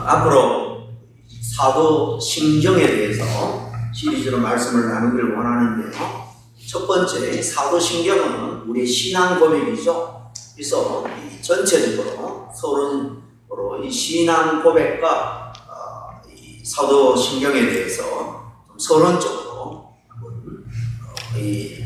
앞으로 사도신경에 대해서 시리즈로 말씀을 나누기를 원하는데요. 첫 번째, 사도신경은 우리의 신앙 고백이죠. 그래서 전체적으로 서론으로 이 신앙 고백과 이 사도신경에 대해서 좀 서론적으로 이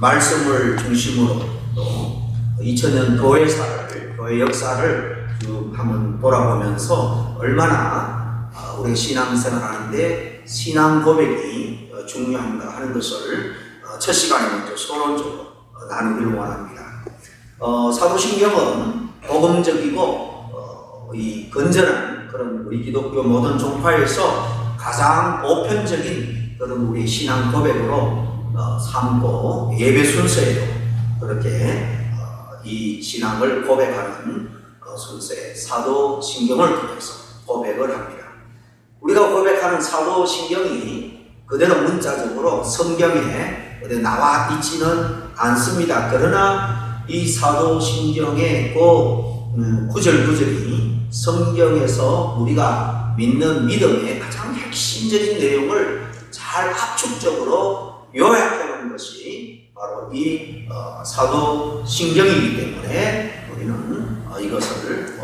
말씀을 중심으로 또 2000년 교회 역사를 쭉 한번 돌아보면서 얼마나 우리 신앙생활 하는데 신앙 고백이 중요한가 하는 것을 첫 시간에 먼저 서론적으로 나누기를 원합니다. 사도신경은 복음적이고 이 건전한 그런 우리 기독교 모든 종파에서 가장 보편적인 그런 우리 신앙 고백으로 삼고 예배 순서에도 그렇게 이 신앙을 고백하는 순서의 사도신경을 통해서 고백을 합니다. 우리가 고백하는 사도신경이 그대로 문자적으로 성경에 어디 나와 있지는 않습니다. 그러나 이 사도신경의 그 구절구절이 성경에서 우리가 믿는 믿음의 가장 핵심적인 내용을 잘 압축적으로 요약해 놓은 것이 바로 이 사도신경이기 때문에 우리는 이것을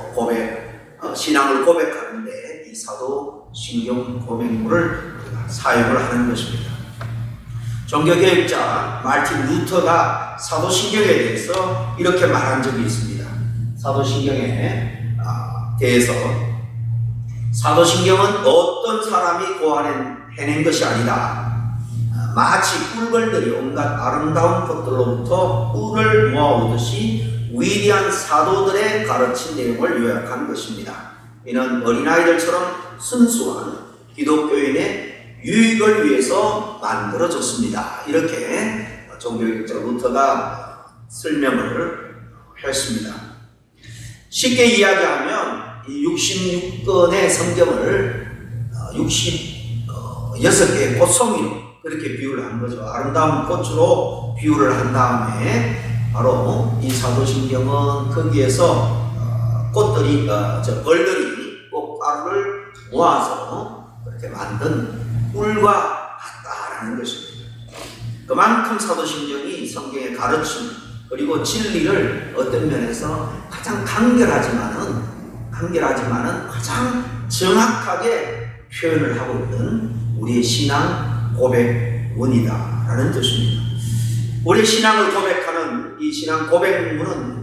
신앙을 고백하는데 이 사도신경 고백물을 사용을 하는 것입니다. 종교개혁자 마르틴 루터가 사도신경에 대해서 이렇게 말한 적이 있습니다. 사도신경에 대해서 사도신경은 어떤 사람이 고안해낸 것이 아니다. 마치 꿀벌들이 온갖 아름다운 것들로부터 꿀을 모아오듯이 위대한 사도들의 가르친 내용을 요약한 것입니다. 이는 어린아이들처럼 순수한 기독교인의 유익을 위해서 만들어졌습니다. 이렇게 종교개혁자 루터가 설명을 했습니다. 쉽게 이야기하면 이 66권의 성경을 66개의 꽃송이로 그렇게 비유를 한 거죠. 아름다운 꽃으로 비유를 한 다음에 바로 이 사도신경은 거기에서 벌들이 꽃가루를 모아서 그렇게 만든 꿀과 같다라는 것입니다. 그만큼 사도신경이 성경의 가르침 그리고 진리를 어떤 면에서 가장 간결하지만은 가장 정확하게 표현을 하고 있는 우리의 신앙 고백문이다라는 뜻입니다. 우리 신앙을 고백하는 이 신앙 고백문은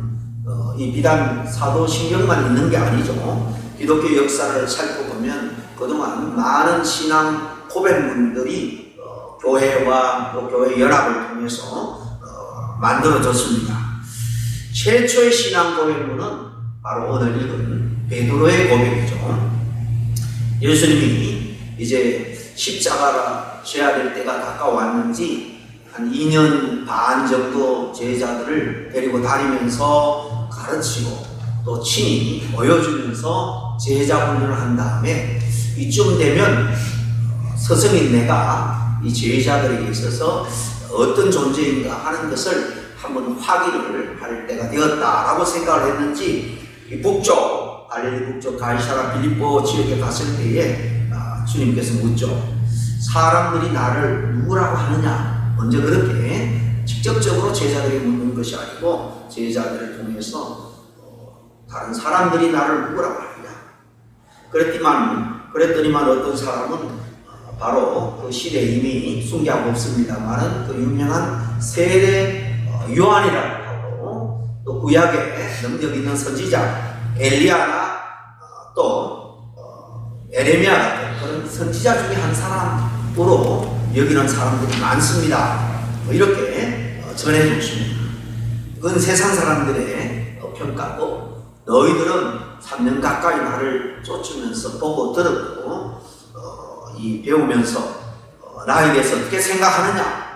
이 비단 사도신경만 있는 게 아니죠. 기독교 역사를 살펴보면 그동안 많은 신앙 고백문들이 교회와 또 교회 연합을 통해서 만들어졌습니다. 최초의 신앙 고백문은 바로 오늘 읽은 베드로의 고백이죠. 예수님이 이제 십자가가 져야 될 때가 가까웠는지 한 2년 반 정도 제자들을 데리고 다니면서 가르치고 또 친히 보여주면서 제자 훈련을 한 다음에 이쯤 되면 스승인 내가 이 제자들에게 있어서 어떤 존재인가 하는 것을 한번 확인을 할 때가 되었다라고 생각을 했는지 이 북쪽 갈릴리 북쪽 가이사라 빌립보 지역에 갔을 때에 주님께서 묻죠. 사람들이 나를 누구라고 하느냐? 먼저 그렇게 직접적으로 제자들에게 묻는 것이 아니고 제자들을 통해서 다른 사람들이 나를 누구라고 하느냐? 그랬더니만 어떤 사람은 바로 그 시대에 이미 숭배하고 없습니다만은 그 유명한 세례 요한이라고 하고 또 구약에 능력 있는 선지자 엘리야나 또 에레미야 같은 그런 선지자 중에 한 사람으로 여기는 사람들이 많습니다. 이렇게 전해줬습니다. 그건 세상 사람들의 평가고 너희들은 3년 가까이 나를 쫓으면서 보고 들었고 배우면서 나에 대해서 어떻게 생각하느냐?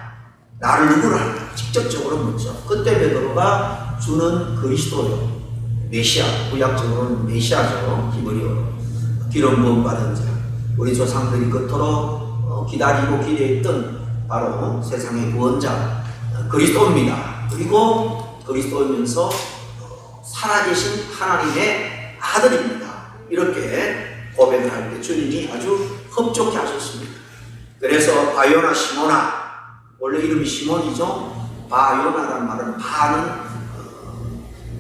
나를 누구로 하느냐? 직접적으로 묻죠. 그때 베드로가 주는 그리스도요. 메시아, 구약적으로는 메시아죠. 히브리어로. 기름 부음 받은 자. 우리 조상들이 그토록 기다리고 기대했던 바로 세상의 구원자 그리스도입니다. 그리고 그리스도이면서 살아계신 하나님의 아들입니다. 이렇게 고백을 할 때 주님이 아주 흡족해 하셨습니다. 그래서 바요나 시모나, 원래 이름이 시몬이죠. 바요나라는 말은 바는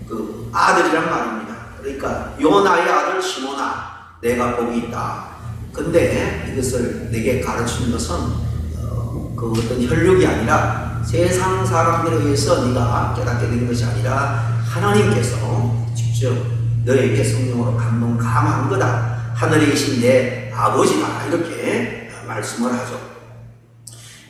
그 아들이란 말입니다. 그러니까 요나의 아들 시모나, 내가 복이 있다. 근데 이것을 내게 가르치는 것은 그 어떤 혈육이 아니라 세상 사람들에 의해서 네가 깨닫게 된 것이 아니라 하나님께서 직접 너에게 성령으로 감동감한 거다. 하늘에 계신 내 아버지다. 이렇게 말씀을 하죠.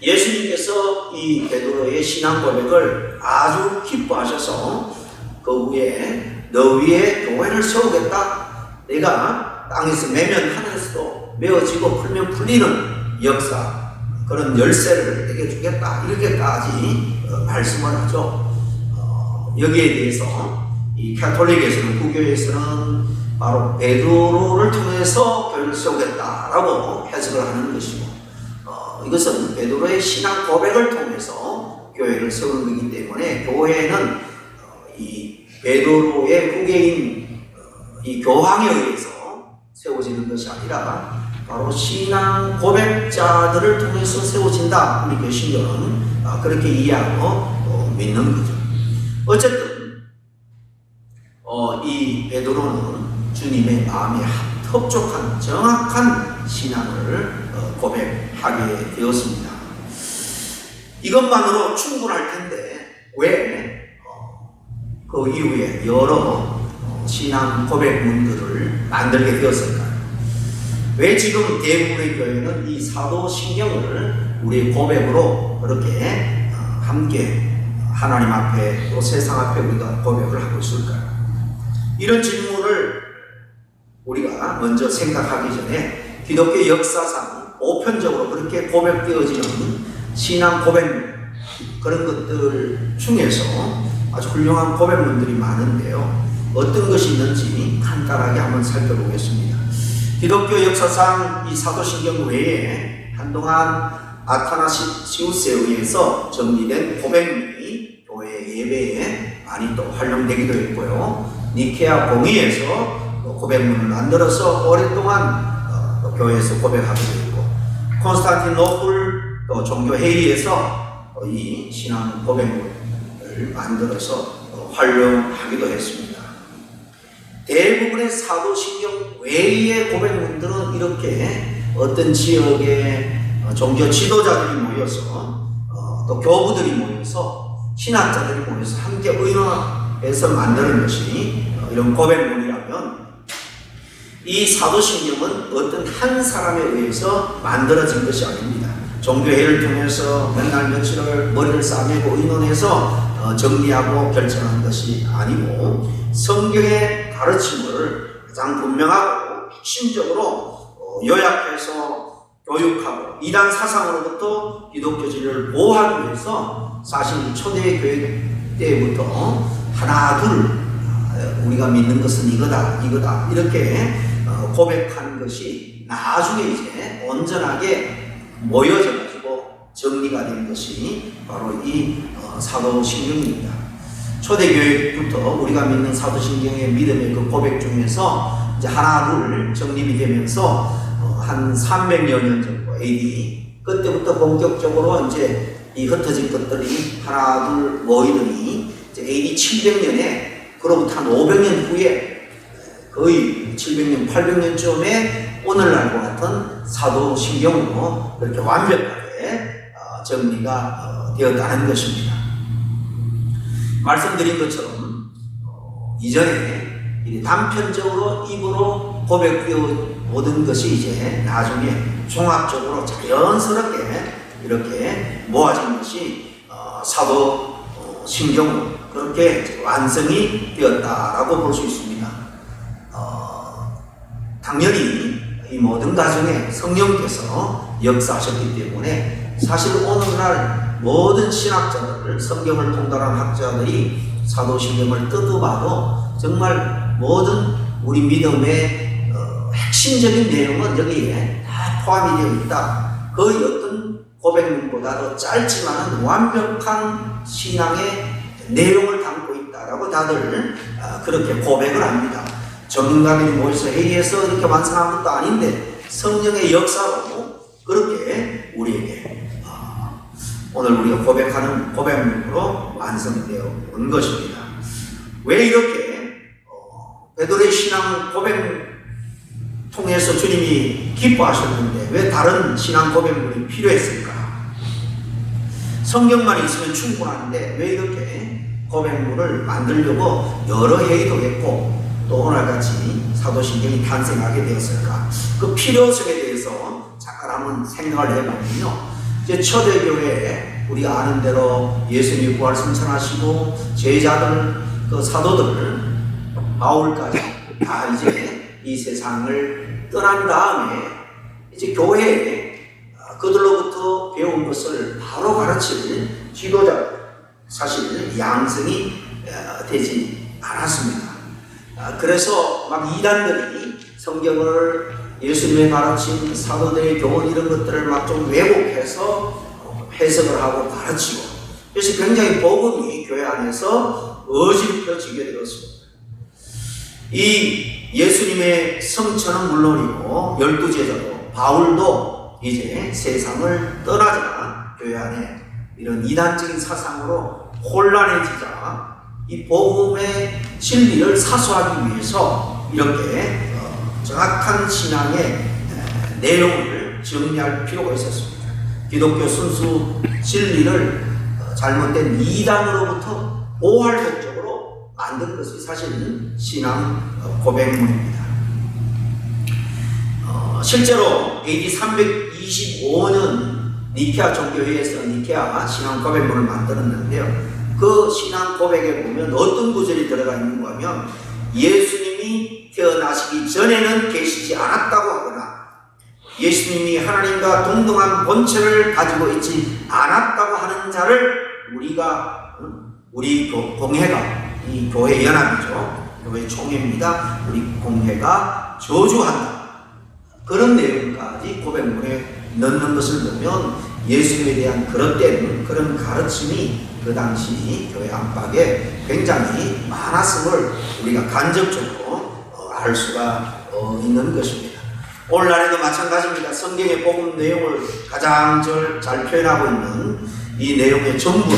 예수님께서 이 베드로의 신앙 고백을 아주 기뻐하셔서 그 후에 너 위에 교회를 세우겠다. 내가 땅에서 매면 하늘에서도 메어지고 풀면 풀리는 역사, 그런 열쇠를 내게 주겠다. 이렇게까지 말씀을 하죠. 여기에 대해서 이 가톨릭에서는, 구교에서는 바로 베드로를 통해서 교회를 세우겠다라고 해석을 하는 것이고, 이것은 베드로의 신앙 고백을 통해서 교회를 세우는 것이기 때문에 교회는 이 베드로의 후계인 이 교황에 의해서 세워지는 것이 아니라 바로 신앙 고백자들을 통해서 세워진다. 우리 개신교는 그렇게 이해하고 믿는 거죠. 어쨌든 이 베드로는 주님의 마음에 합족한 정확한 신앙을 고백하게 되었습니다. 이것만으로 충분할 텐데 왜 그 이후에 여러 신앙 고백문들을 만들게 되었을까요? 왜 지금 대부분의 교회는 이 사도신경을 우리의 고백으로 그렇게 함께 하나님 앞에 또 세상 앞에 우리가 고백을 하고 있을까요? 이런 질문을 우리가 먼저 생각하기 전에 기독교 역사상 보편적으로 그렇게 고백되어지는 신앙 고백문, 그런 것들 중에서 아주 훌륭한 고백문들이 많은데요. 어떤 것이 있는지 간단하게 한번 살펴보겠습니다. 기독교 역사상 이 사도신경 외에 한동안 아타나시우스에 의해서 정리된 고백문이 교회 예배에 많이 또 활용되기도 했고요. 니케아 공의에서 고백문을 만들어서 오랫동안 교회에서 고백하기도 했고, 콘스탄티노플 또 종교회의에서 이 신앙 고백문을 만들어서 활용하기도 했습니다. 대부분의 사도신경 외의 고백문들은 이렇게 어떤 지역의 종교 지도자들이 모여서 또 교부들이 모여서 신학자들이 모여서 함께 의논해서 만드는 것이 이런 고백문이라면, 이 사도신경은 어떤 한 사람에 의해서 만들어진 것이 아닙니다. 종교회의를 통해서 맨날 며칠을 머리를 싸매고 의논해서 정리하고 결정한 것이 아니고, 성경의 가르침을 가장 분명하고 핵심적으로 요약해서 교육하고 이단 사상으로부터 기독교 진리를 보호하기 위해서 사실 초대교회 때부터 하나 둘 우리가 믿는 것은 이거다 이렇게 고백한 것이 나중에 이제 온전하게 모여져 가지고 정리가 된 것이 바로 이 사도신경입니다. 초대교회부터 우리가 믿는 사도신경의 믿음의 그 고백 중에서 이제 하나 둘 정립이 되면서 한 300여 년 정도 AD 그때부터 본격적으로 이제 이 흩어진 것들이 하나 둘 모이더니 이제 AD 700년에 그로부터 한 500년 후에 거의 700년 800년쯤에 오늘날과 같은 사도신경으로 이렇게 완벽하게 정리가 되었다는 것입니다. 말씀드린 것처럼 이전에 단편적으로 입으로 고백되어 오던 것이 이제 나중에 종합적으로 자연스럽게 이렇게 모아진 것이 사도신경으로 그렇게 완성이 되었다라고 볼 수 있습니다. 당연히 이 모든 과정에 성령께서 역사하셨기 때문에 사실 오늘날 모든 신학자들, 성경을 통달한 학자들이 사도신경을 뜯어봐도 정말 모든 우리 믿음의 핵심적인 내용은 여기에 다 포함이 되어 있다. 거의 어떤 고백문보다도 짧지만 완벽한 신앙의 내용을 담고 있다라고 다들 그렇게 고백을 합니다. 전문가들이 모여서 회의해서 이렇게 완성한 것도 아닌데 성령의 역사로 그렇게 우리에게 오늘 우리가 고백하는 고백문으로 완성되어 온 것입니다. 왜 이렇게 베드로의 신앙 고백 통해서 주님이 기뻐하셨는데 왜 다른 신앙 고백문이 필요했을까? 성경만 있으면 충분한데 왜 이렇게 고백문을 만들려고 여러 회의도 했고 또 오늘같이 사도신경이 탄생하게 되었을까? 그 필요성에 대해서 잠깐 한번 생각을 해보면요, 이제 초대교회에 우리가 아는 대로 예수님이 부활 승천하시고 제자들, 그 사도들, 바울까지 다 이제 이 세상을 떠난 다음에 이제 교회에 그들로부터 배운 것을 바로 가르칠 지도자, 사실 양성이 되지 않았습니다. 그래서 막 이단들이 성경을 예수님의 가르침, 사도들의 교훈 이런 것들을 막 좀 왜곡해서 해석을 하고 가르치고, 그래서 굉장히 복음이 교회 안에서 어지럽혀지게 되었습니다. 이 예수님의 성천은 물론이고 12제자도 바울도 이제 세상을 떠나자 교회 안에 이런 이단적인 사상으로 혼란해지자 이 복음의 진리를 사수하기 위해서 이렇게 정확한 신앙의 내용을 정리할 필요가 있었습니다. 기독교 순수 진리를 잘못된 이단으로부터 보호할 목적으로 만든 것이 사실은 신앙 고백문입니다. 실제로 AD 325년 니케아 종교회에서 니케아 신앙 고백문을 만들었는데요. 그 신앙 고백에 보면 어떤 구절이 들어가 있는가 하면 예수님이 태어나시기 전에는 계시지 않았다고 하거나 예수님이 하나님과 동등한 본체를 가지고 있지 않았다고 하는 자를 우리 공회가, 이 교회 연합이죠, 교회 총회입니다, 우리 공회가 저주한다, 그런 내용까지 고백문에 넣는 것을 보면 예수님에 대한 그릇된 그런 가르침이 그 당시 교회 안팎에 굉장히 많았음을 우리가 간접적으로 알 수가 있는 것입니다. 오늘날에도 마찬가지입니다. 성경의 복음 내용을 가장 잘 표현하고 있는 이 내용의 전부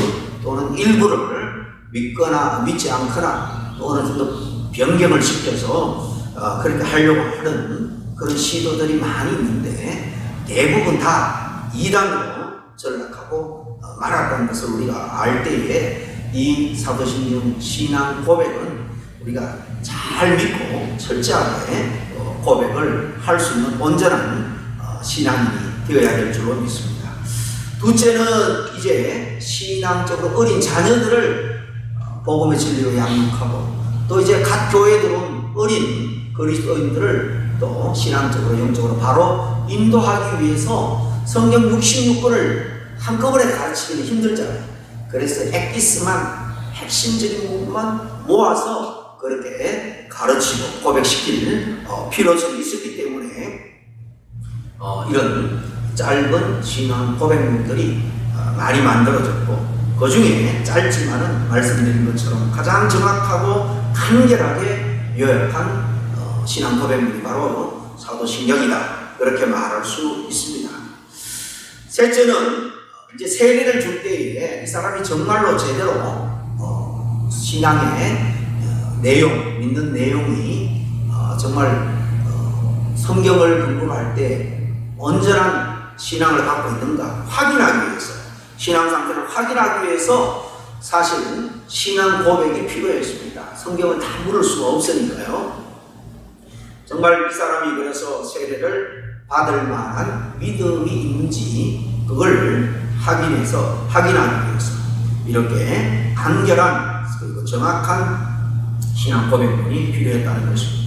또는 일부를 믿거나 믿지 않거나 또 어느 정도 변경을 시켜서 그렇게 하려고 하는 그런 시도들이 많이 있는데 대부분 다 이단으로 전락하고 말았다는 것을 우리가 알 때에 이 사도신경 신앙 고백은 우리가 잘 믿고 철저하게 고백을 할 수 있는 온전한 신앙인이 되어야 될 줄로 믿습니다. 둘째는 이제 신앙적으로 어린 자녀들을 복음의 진리로 양육하고 또 이제 각 교회에 들어온 어린 그리스도인들을 또 신앙적으로 영적으로 바로 인도하기 위해서 성경 66권을 한꺼번에 가르치기는 힘들잖아요. 그래서 엑기스만 핵심적인 부분만 모아서 그렇게 가르치고 고백시킬 필요성이 있었기 때문에 이런 짧은 신앙 고백문들이 많이 만들어졌고 그 중에 짧지만은 말씀드린 것처럼 가장 정확하고 간결하게 요약한 신앙 고백문이 바로 사도신경이다, 그렇게 말할 수 있습니다. 셋째는 이제 세례를 줄 때에 이 사람이 정말로 제대로 신앙의 내용, 믿는 내용이 정말 성경을 근거로 할 때 온전한 신앙을 갖고 있는가 확인하기 위해서, 신앙 상태를 확인하기 위해서 사실은 신앙 고백이 필요했습니다. 성경은 다 물을 수가 없으니까요. 정말 이 사람이 그래서 세례를 받을 만한 믿음이 있는지 그걸 확인하기 위해서 이렇게 간결한 그리고 정확한 신앙 고백문이 필요했다는 것입니다.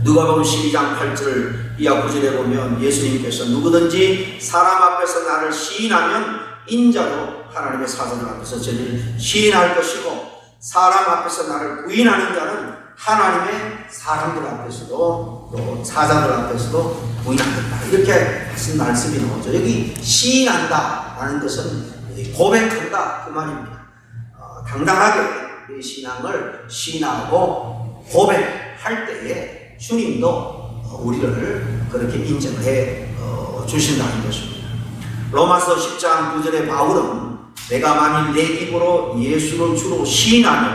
누가복음 12장 8절 이하 9절에 보면 예수님께서 누구든지 사람 앞에서 나를 시인하면 인자도 하나님의 사자들 앞에서 저를 시인할 것이고 사람 앞에서 나를 부인하는 자는 하나님의 사람들 앞에서도 또 사자들 앞에서도 부인한다, 이렇게 무슨 말씀이 나오죠. 여기 시인한다 라는 것은 고백한다 그 말입니다. 당당하게 이 신앙을 시인하고 고백할 할 때에 주님도 우리를 그렇게 인정을 해 주신다는 것입니다. 로마서 10장 9절에 바울은 내가 만일 내 입으로 예수를 주로 시인하며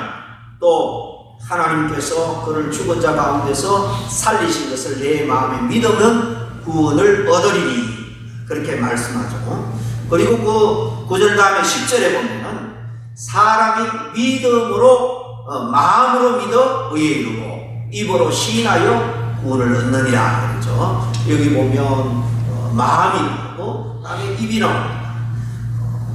또 하나님께서 그를 죽은 자 가운데서 살리신 것을 내 마음에 믿으면 구원을 얻으리니 그렇게 말씀하죠. 그리고 그 9절 다음에 10절에 보면은 사람이 믿음으로 마음으로 믿어 의에 이르고 입으로 시인하여 구원을 얻느니라 그러죠. 여기 보면 마음이 나오고 그다음에 입이 나옵니다.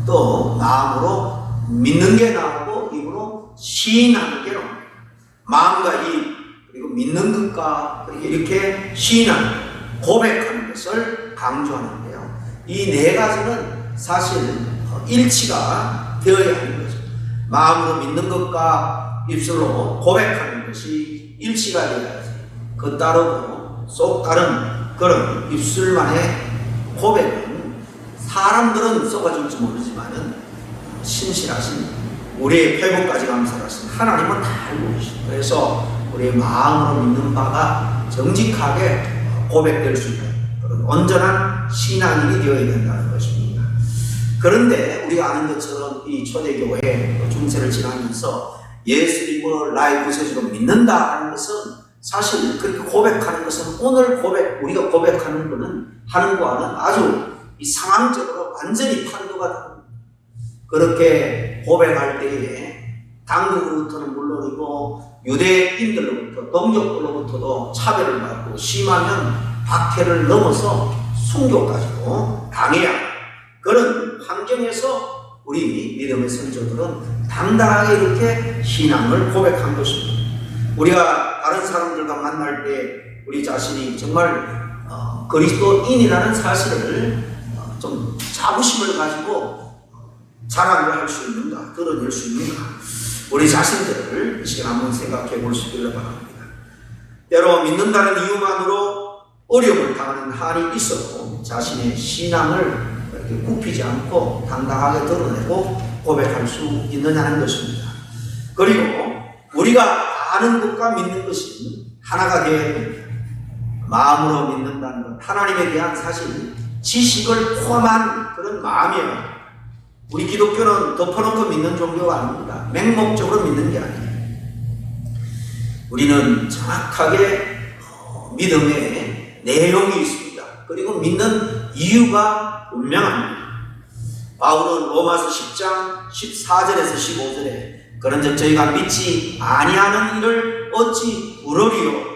또 마음으로 믿는 게 나오고 입으로 시인하는 게 나옵니다. 마음과 입 그리고 믿는 것과 이렇게 시인하는 고백하는 것을 강조하는데요. 이 네 가지는 사실 일치가 되어야 하는 거죠. 마음으로 믿는 것과 입술로 고백하는 것이 일치가 되어야지. 그 따르고 쏙 다른 그런 입술만의 고백은 사람들은 쏘아줄지 모르지만은 신실하신 우리의 회복까지 감사하신 하나님은 다 알고 계십니다. 그래서 우리의 마음으로 믿는 바가 정직하게 고백될 수 있는 그런 온전한 신앙인이 되어야 된다는 것입니다. 그런데 우리가 아는 것처럼 이 초대교회 중세를 지나면서 예수님을 나의 구세주로 믿는다 하는 것은 사실 그렇게 고백하는 것은 오늘 우리가 고백하는 것은 하는 거와는 아주 이 상황적으로 완전히 판도가 다릅니다. 그렇게 고백할 때에 당국으로부터는 물론이고 유대인들로부터 동족들로부터도 차별을 받고 심하면 박해를 넘어서 순교까지도 당해야 합니다. 그런 환경에서 우리 믿음의 선조들은 당당하게 이렇게 신앙을 고백한 것입니다. 우리가 다른 사람들과 만날 때 우리 자신이 정말 그리스도인이라는 사실을 좀 자부심을 가지고 자랑을 할 수 있는가, 드러낼 수 있는가, 우리 자신들을 이 시간 한번 생각해 볼 수 있기를 바랍니다. 때로 믿는다는 이유만으로 어려움을 당하는 한이 있어도 자신의 신앙을 이렇게 굽히지 않고 당당하게 드러내고 고백할 수 있느냐는 것입니다. 그리고 우리가 아는 것과 믿는 것이 하나가 되어야 됩니다. 마음으로 믿는다는 것, 하나님에 대한 사실 지식을 포함한 그런 마음이에요. 우리 기독교는 덮어놓고 믿는 종교가 아닙니다. 맹목적으로 믿는 게 아니에요. 우리는 정확하게 믿음의 내용이 있습니다. 그리고 믿는 이유가 분명합니다. 바울은 로마서 10장 14절에서 15절에 그런즉 저희가 믿지 아니하는 일을 어찌 부르리요.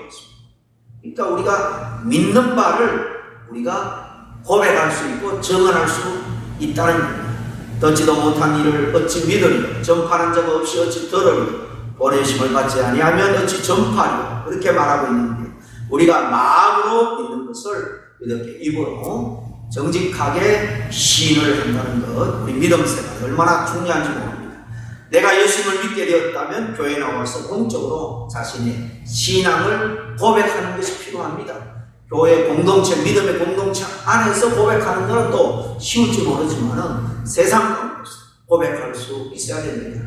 그러니까 우리가 믿는 바를 우리가 고백할 수 있고 증언할 수 있다는 겁니다. 듣지도 못한 일을 어찌 믿으리요. 전파하는 자가 없이 어찌 들으리요. 보내심을 받지 아니하면 어찌 전파하리요. 그렇게 말하고 있는데 우리가 마음으로 믿는 것을 이렇게 입으로 정직하게 시인을 한다는 것, 우리 믿음 생활이 얼마나 중요한지 모릅니다. 내가 예수님을 믿게 되었다면 교회에 나와서 공적으로 자신의 신앙을 고백하는 것이 필요합니다. 교회 공동체, 믿음의 공동체 안에서 고백하는 것은 또 쉬울지 모르지만은 세상 가운데서 고백할 수 있어야 됩니다.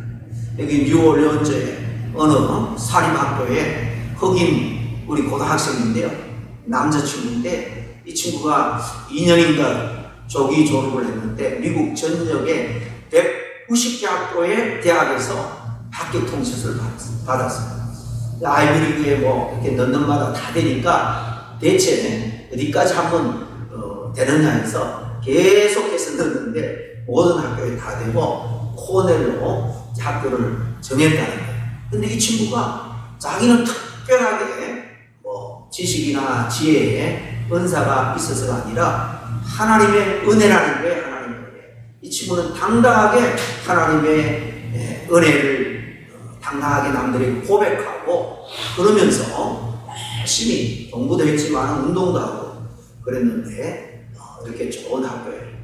여기 뉴올리언즈의 어느 사립학교에 흑인 우리 고등학생인데요. 남자친구인데 이 친구가 2년인가 조기 졸업을 했는데 미국 전역에 190개 학교의 대학에서 학교 통신을 받았어요. 아이비리그에 뭐 이렇게 넣는 마다 다 되니까 대체 어디까지 한번 되느냐 해서 계속해서 넣었는데 모든 학교에 다 되고 코넬로 학교를 정했다는 거예요. 근데 이 친구가 자기는 특별하게 뭐 지식이나 지혜에 은사가 있어서가 아니라 하나님의 은혜라는 거예요. 하나님의 은혜. 이 친구는 당당하게 하나님의 은혜를 당당하게 남들에게 고백하고 그러면서 열심히 공부도 했지만 운동도 하고 그랬는데 이렇게 좋은 학교에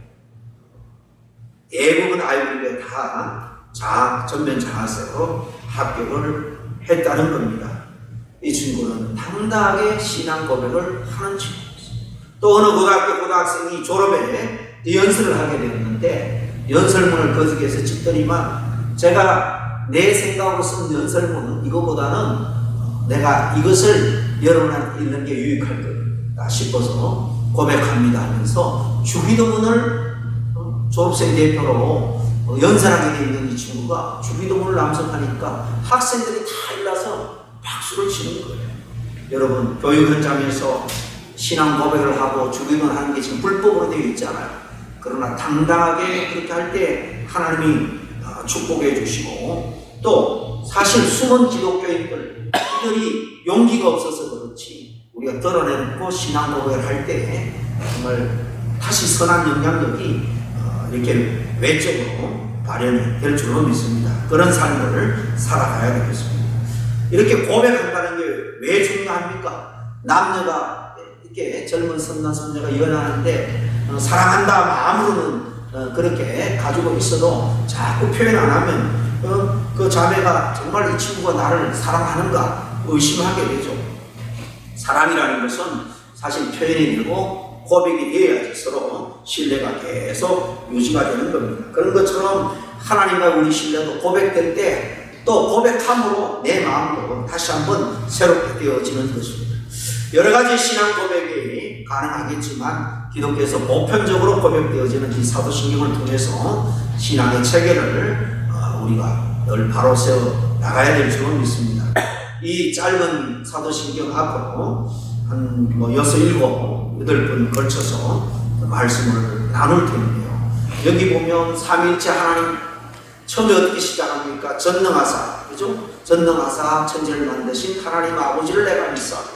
대부분 아이들이 다 전면 장학생으로 합격을 했다는 겁니다. 이 친구는 당당하게 신앙 고백을 하는 친구였어요. 또 어느 고등학생이 졸업에 연설을 하게 되었는데 연설문을 거기에서 찍더니만 제가 내 생각으로 쓴 연설문은 이거보다는 내가 이것을 여러분한테 읽는 게 유익할 거다 싶어서 고백합니다 하면서 주기도문을 졸업생 대표로 연설하게 돼 있는 이 친구가 주기도문을 낭송하니까 학생들이 다 일어나서 박수를 치는 거예요. 여러분, 교육 현장에서 신앙 고백을 하고 주기도문 하는 게 지금 불법으로 되어 있잖아요. 그러나 당당하게 그렇게 할 때 하나님이 축복해 주시고, 또 사실 숨은 기독교인들 이들이 용기가 없어서 그렇지 우리가 드러내놓고 신앙 고백을 할 때 정말 다시 선한 영향력이 이렇게 외적으로 발현이 될 줄로 믿습니다. 그런 삶을 살아가야 되겠습니다. 이렇게 고백한다는 게 왜 중요합니까? 남녀가 이렇게 젊은 선남 선녀가 연하는데 사랑한다 마음으로는 그렇게 가지고 있어도 자꾸 표현 안 하면 그 자매가 정말 이 친구가 나를 사랑하는가 의심하게 되죠. 사랑이라는 것은 사실 표현이 되고 고백이 되어야지 서로 신뢰가 계속 유지가 되는 겁니다. 그런 것처럼 하나님과 우리 신뢰도 고백될 때 또 고백함으로 내 마음도 다시 한번 새롭게 되어지는 것입니다. 여러 가지 신앙 고백이 가능하겠지만 기독교에서 보편적으로 고백되어지는 이 사도신경을 통해서 신앙의 체계를 우리가 늘 바로 세워 나가야 될 줄로 믿습니다. 이 짧은 사도신경 앞으로 한 6, 7, 8번 걸쳐서 말씀을 나눌 텐데요. 여기 보면 삼위일체 하나님 처음에 어떻게 시작합니까? 전능하사, 그죠? 전능하사 천지를 만드신 하나님 아버지를 내가 믿사오니.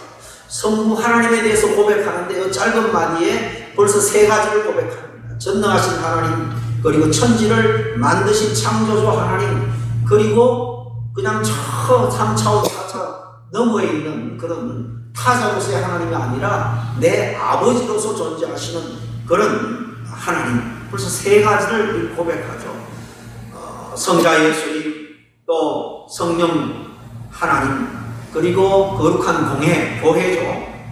성부 하나님에 대해서 고백하는데 이 짧은 마디에 벌써 3가지를 고백합니다. 전능하신 하나님, 그리고 천지를 만드신 창조주 하나님, 그리고 그냥 저 3차원, 4차원 너머에 있는 그런 타자로서의 하나님이 아니라 내 아버지로서 존재하시는 그런 하나님, 벌써 3가지를 고백하죠. 성자 예수님, 또 성령 하나님, 그리고 거룩한 교회죠.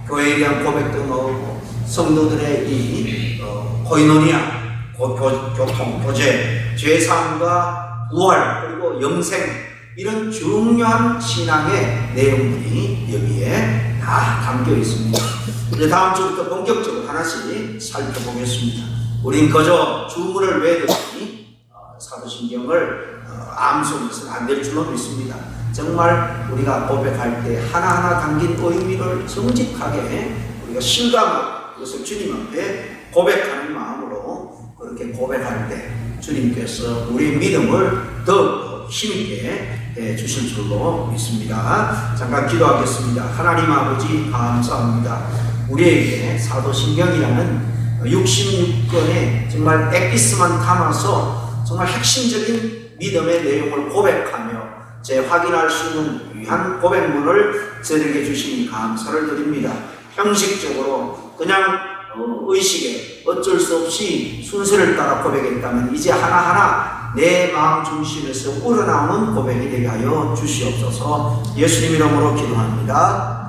교회에 대한 고백도 나오고, 성도들의 이 코이노니아, 교통, 교제, 죄사함과 부활, 그리고 영생, 이런 중요한 신앙의 내용들이 여기에 다 담겨 있습니다. 이제 다음 주부터 본격적으로 하나씩 살펴보겠습니다. 우린 그저 주문을 외우니 사도신경을 암송해서는 안 될 줄로 믿습니다. 정말 우리가 고백할 때 하나하나 담긴 의미를 정직하게 우리가 실감하고 그것을 주님 앞에 고백하는 마음으로 그렇게 고백할 때 주님께서 우리의 믿음을 더 힘있게 해주실 줄로 믿습니다. 잠깐 기도하겠습니다. 하나님 아버지 감사합니다. 우리에게 사도신경이라는 66권의 정말 엑기스만 담아서 정말 핵심적인 믿음의 내용을 고백하며 재확인할 수 있는 귀한 고백문을 저에게 주시니 감사를 드립니다. 형식적으로 그냥 의식에 어쩔 수 없이 순서를 따라 고백했다면 이제 하나하나 내 마음 중심에서 우러나오는 고백이 되게 하여 주시옵소서. 예수님 이름으로 기도합니다.